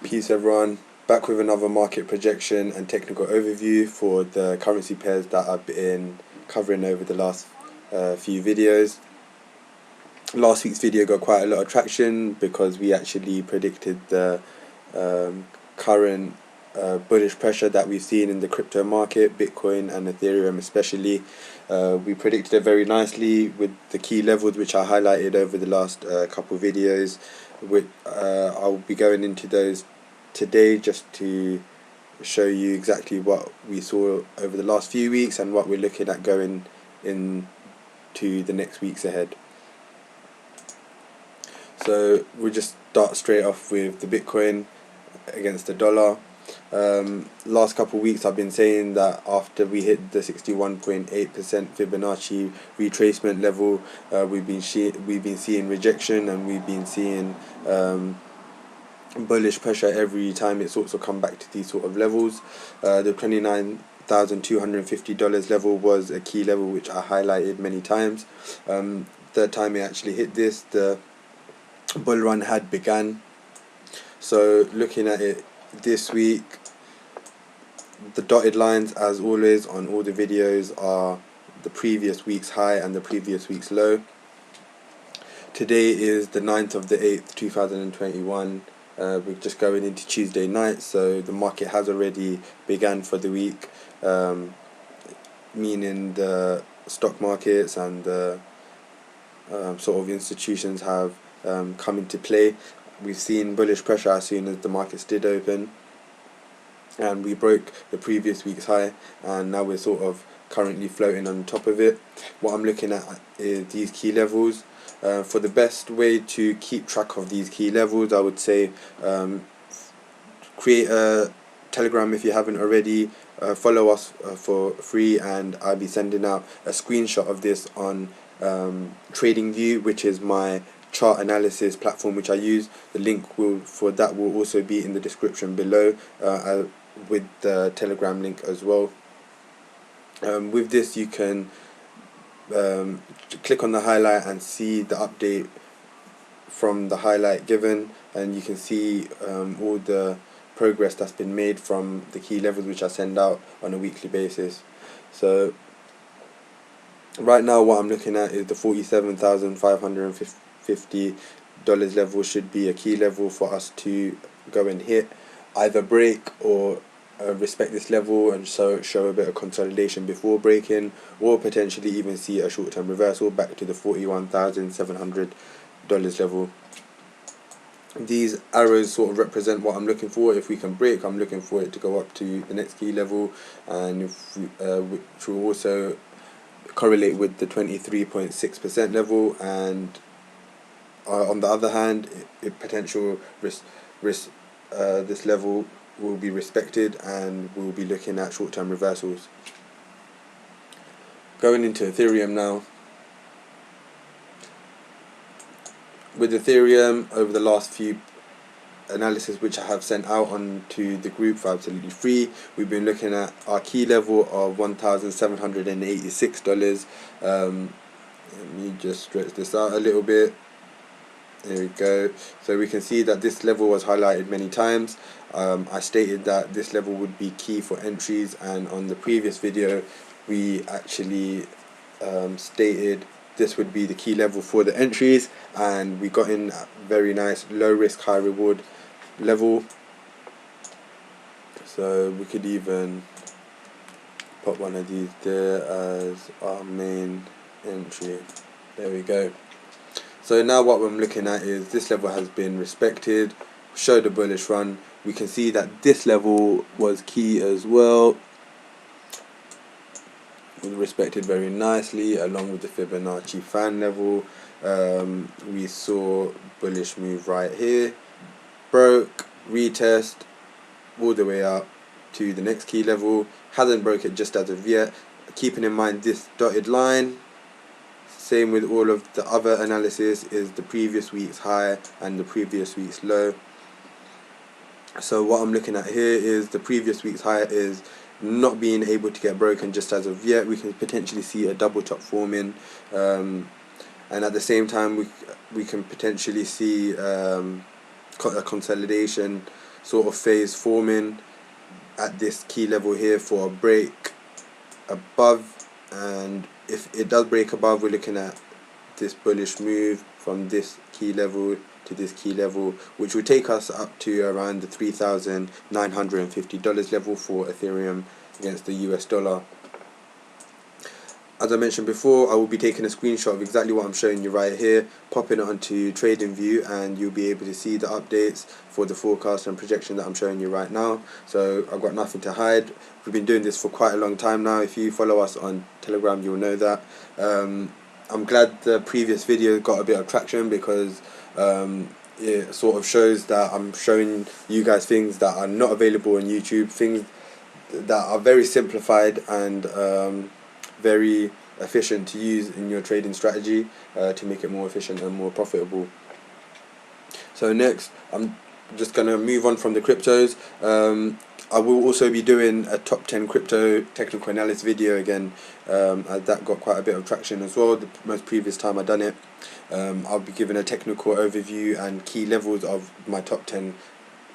Peace everyone, back with another market projection and technical overview for the currency pairs that I've been covering over the last few videos. Last week's video got quite a lot of traction because we actually predicted the current bullish pressure that we've seen in the crypto market, Bitcoin and Ethereum especially. We predicted it very nicely with the key levels which I highlighted over the last couple of videos. I'll be going into those today just to show you exactly what we saw over the last few weeks and what we're looking at going into the next weeks ahead. So we'll just start straight off with the Bitcoin against the dollar. Last couple of weeks I've been saying that after we hit the 61.8% Fibonacci retracement level, we've been seeing rejection, and we've been seeing bullish pressure every time it's also come back to these sort of levels. The $29,250 level was a key level which I highlighted many times. Third time it actually hit this, the bull run had begun. So looking at it this week, the dotted lines as always on all the videos are the previous week's high and the previous week's low. Today is the 9th of the 8th 2021. We're just going into Tuesday night, so the market has already begun for the week, meaning the stock markets and the sort of institutions have come into play. We've seen bullish pressure as soon as the markets did open, and we broke the previous week's high, and now we're sort of currently floating on top of it. What I'm looking at is these key levels. For the best way to keep track of these key levels, I would say create a Telegram if you haven't already. Follow us for free, and I'll be sending out a screenshot of this on TradingView, which is my chart analysis platform which I use. The link for that will also be in the description below, with the Telegram link as well. With this you can click on the highlight and see the update from the highlight given, and you can see all the progress that's been made from the key levels which I send out on a weekly basis. So right now what I'm looking at is the $47,550 level should be a key level for us to go and hit, either break or respect this level and so show a bit of consolidation before breaking, or potentially even see a short-term reversal back to the $41,700 level. These arrows sort of represent what I'm looking for. If we can break, I'm looking for it to go up to the next key level, and if which will also correlate with the 23.6% level, and on the other hand, potential risk this level will be respected, and we'll be looking at short-term reversals. Going into Ethereum now. With Ethereum, over the last few analysis which I have sent out onto the group for absolutely free, we've been looking at our key level of $1,786. Let me just stretch this out a little bit. There we go. So we can see that this level was highlighted many times. I stated that this level would be key for entries, and on the previous video we actually stated this would be the key level for the entries, and we got in a very nice low risk high reward level. So we could even put one of these there as our main entry. There we go. So now what I'm looking at is this level has been respected, showed a bullish run. We can see that this level was key as well. It was respected very nicely along with the Fibonacci fan level. We saw bullish move right here, broke, retest all the way up to the next key level, hasn't broke it just as of yet. Keeping in mind this dotted line, same with all of the other analysis, is the previous week's high and the previous week's low. So what I'm looking at here is the previous week's high is not being able to get broken just as of yet. We can potentially see a double top forming, and at the same time we can potentially see a consolidation sort of phase forming at this key level here for a break above, and if it does break above, we're looking at this bullish move from this key level to this key level, which will take us up to around the $3,950 level for Ethereum against the US dollar. As I mentioned before, I will be taking a screenshot of exactly what I'm showing you right here, popping it onto TradingView, and you'll be able to see the updates for the forecast and projection that I'm showing you right now. So I've got nothing to hide. We've been doing this for quite a long time now. If you follow us on Telegram, you'll know that. I'm glad the previous video got a bit of traction, because it sort of shows that I'm showing you guys things that are not available on YouTube, things that are very simplified and very efficient to use in your trading strategy to make it more efficient and more profitable. So next, I'm just going to move on from the cryptos. I will also be doing a top 10 crypto technical analysis video again, as that got quite a bit of traction as well the most previous time I done it. I'll be giving a technical overview and key levels of my top 10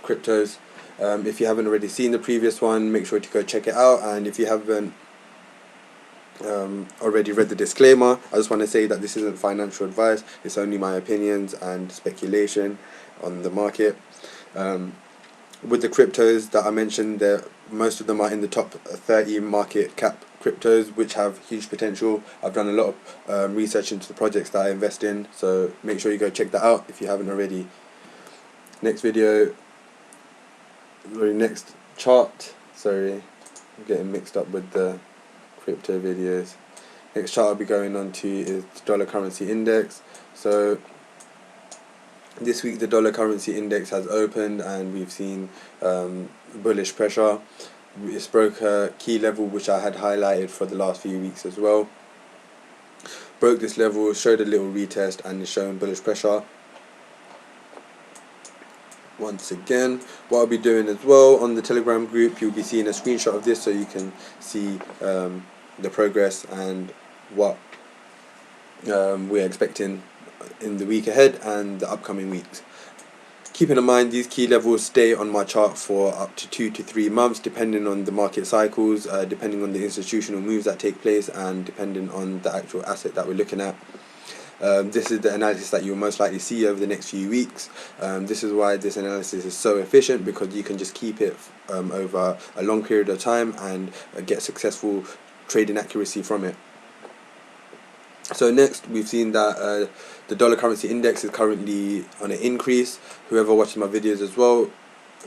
cryptos. If you haven't already seen the previous one, make sure to go check it out, and if you haven't already read the disclaimer, I just want to say that this isn't financial advice, it's only my opinions and speculation on the market. With the cryptos that I mentioned, most of them are in the top 30 market cap cryptos, which have huge potential. I've done a lot of research into the projects that I invest in, so make sure you go check that out if you haven't already. Next chart, sorry, I'm getting mixed up with the crypto videos. Next chart I'll be going on to is the dollar currency index. So this week the dollar currency index has opened and we've seen bullish pressure. It's broke a key level which I had highlighted for the last few weeks as well. Broke this level, showed a little retest, and is showing bullish pressure once again. What I'll be doing as well on the Telegram group, you'll be seeing a screenshot of this so you can see the progress and what we're expecting in the week ahead and the upcoming weeks. Keeping in mind, these key levels stay on my chart for up to 2 to 3 months, depending on the market cycles, depending on the institutional moves that take place, and depending on the actual asset that we're looking at. This is the analysis that you'll most likely see over the next few weeks. This is why this analysis is so efficient, because you can just keep it over a long period of time and get successful trading accuracy from it. So next, we've seen that the dollar currency index is currently on an increase. Whoever watches my videos as well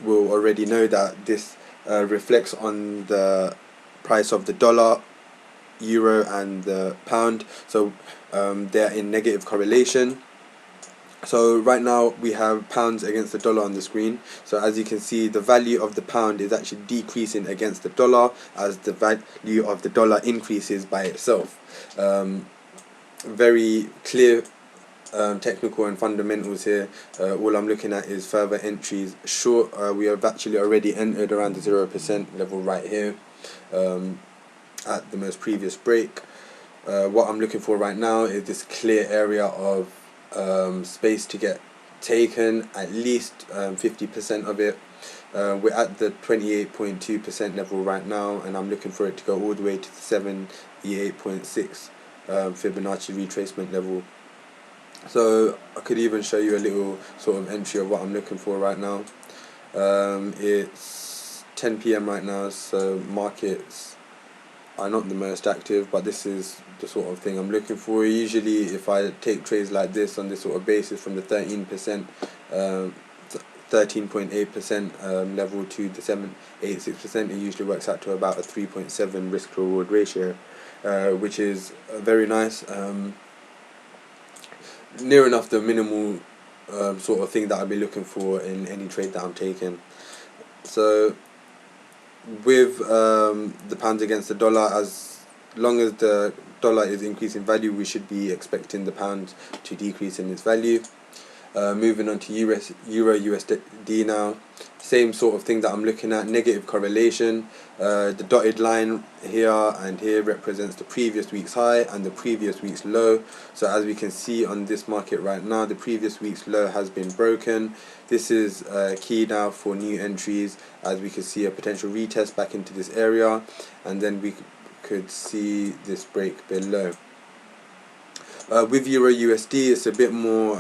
will already know that this reflects on the price of the dollar, euro and the pound. So they're in negative correlation. So right now we have pounds against the dollar on the screen. So as you can see, the value of the pound is actually decreasing against the dollar as the value of the dollar increases by itself. Very clear technical and fundamentals here. All I'm looking at is further entries short. We have actually already entered around the 0% level right here at the most previous break. What I'm looking for right now is this clear area of space to get taken, at least 50% of it. We're at the 28.2% level right now, and I'm looking for it to go all the way to the 78.6 Fibonacci retracement level. So I could even show you a little sort of entry of what I'm looking for right now. It's 10 PM right now, so markets are not the most active, but this is the sort of thing I'm looking for. Usually if I take trades like this on this sort of basis from the 13%, 13.8% level to the 7.86%, it usually works out to about a 3.7 risk reward ratio, which is very nice. Near enough the minimal sort of thing that I'll be looking for in any trade that I'm taking. So with the pounds against the dollar, as long as the dollar is increasing value, we should be expecting the pound to decrease in its value. Moving on to Euro USD now. same sort of thing that I'm looking at, negative correlation. The dotted line here and here represents the previous week's high and the previous week's low. So as we can see on this market right now, the previous week's low has been broken. This is key now for new entries, as we could see a potential retest back into this area, and then we could see this break below. With EURUSD, it's a bit more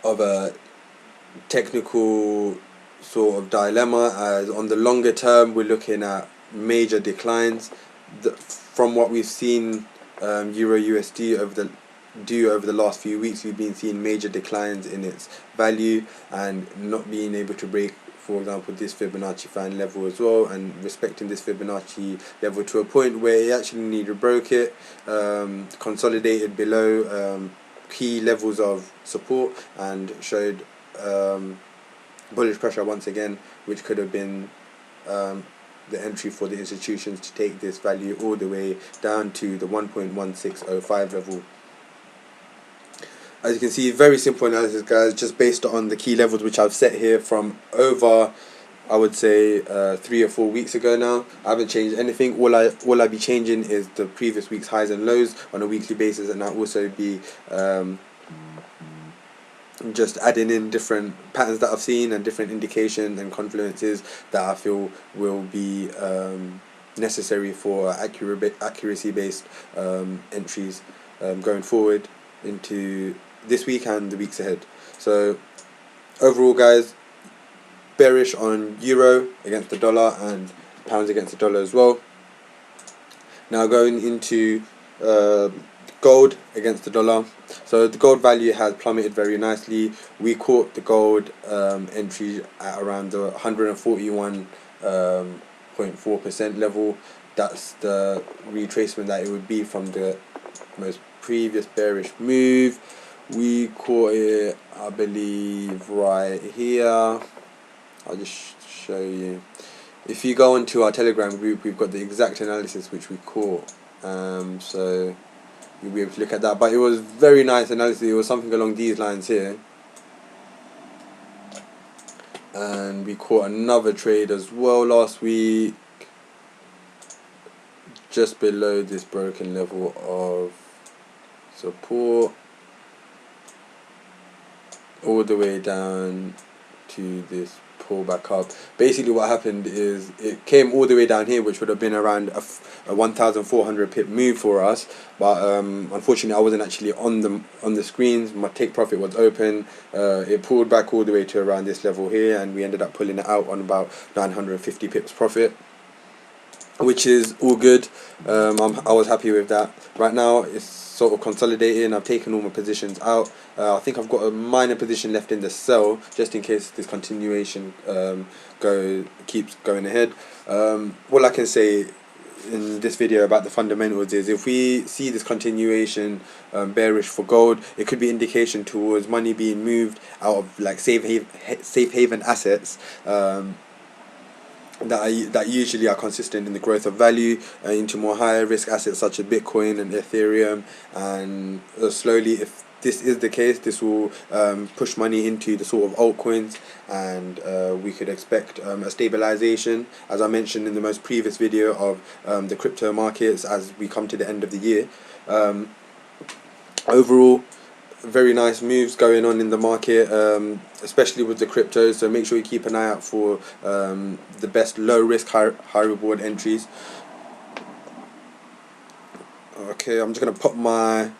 of a technical sort of dilemma, as on the longer term we're looking at major declines. From what we've seen EURUSD over the last few weeks, we've been seeing major declines in its value and not being able to break, for example, this Fibonacci fan level as well, and respecting this Fibonacci level to a point where it actually needed broke it, consolidated below key levels of support, and showed bullish pressure once again, which could have been the entry for the institutions to take this value all the way down to the 1.1605 level. As you can see, very simple analysis, guys, just based on the key levels which I've set here from over, I would say, 3 or 4 weeks ago now. I haven't changed anything. All I be changing is the previous week's highs and lows on a weekly basis, and I'll also be just adding in different patterns that I've seen and different indications and confluences that I feel will be necessary for accuracy based entries going forward into this week and the weeks ahead. So overall, guys, bearish on euro against the dollar and pounds against the dollar as well. Now going into gold against the dollar. So the gold value has plummeted very nicely. We caught the gold entry at around the 141.4% level. That's the retracement that it would be from the most previous bearish move. We caught it, I believe, right here. I'll just show you. If you go into our Telegram group, we've got the exact analysis which we caught. So you'll be able to look at that. But it was very nice analysis. It was something along these lines here. And we caught another trade as well last week, just below this broken level of support, all the way down to this pull back up. Basically what happened is it came all the way down here, which would have been around a 1,400 pip move for us, but unfortunately I wasn't actually on the screens. My take profit was open. It pulled back all the way to around this level here, and we ended up pulling it out on about 950 pips profit, which is all good. I was happy with that. Right now it's sort of consolidating. I've taken all my positions out. I think I've got a minor position left in the sell, just in case this continuation keeps going ahead. All I can say in this video about the fundamentals is, if we see this continuation bearish for gold, it could be indication towards money being moved out of like safe haven assets that usually are consistent in the growth of value into more higher risk assets such as Bitcoin and Ethereum, and slowly, if this is the case, this will push money into the sort of altcoins, and we could expect a stabilization, as I mentioned in the most previous video, of the crypto markets as we come to the end of the year. Overall, very nice moves going on in the market, especially with the cryptos, so make sure you keep an eye out for the best low risk high reward entries. Okay, I'm just gonna pop my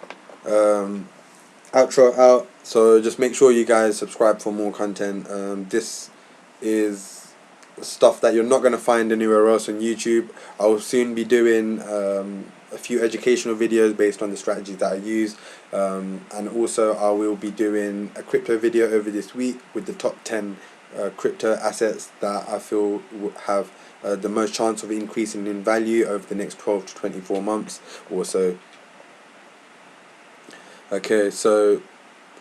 outro out, so just make sure you guys subscribe for more content. This is stuff that you're not going to find anywhere else on YouTube. I'll soon be doing a few educational videos based on the strategies that I use, and also I will be doing a crypto video over this week with the top 10 crypto assets that I feel will have the most chance of increasing in value over the next 12 to 24 months or so. Okay, so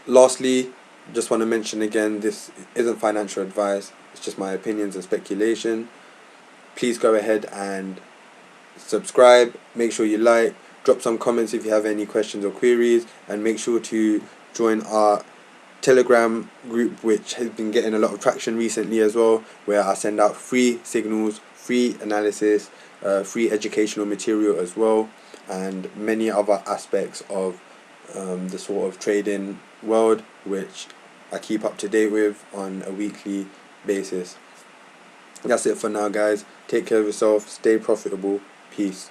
lastly, just want to mention again, this isn't financial advice, it's just my opinions and speculation. Please go ahead and subscribe, make sure you like, drop some comments if you have any questions or queries, and make sure to join our Telegram group, which has been getting a lot of traction recently as well, where I send out free signals, free analysis, free educational material as well, and many other aspects of the sort of trading world, which I keep up to date with on a weekly basis. That's it for now, guys. Take care of yourself, stay profitable, peace.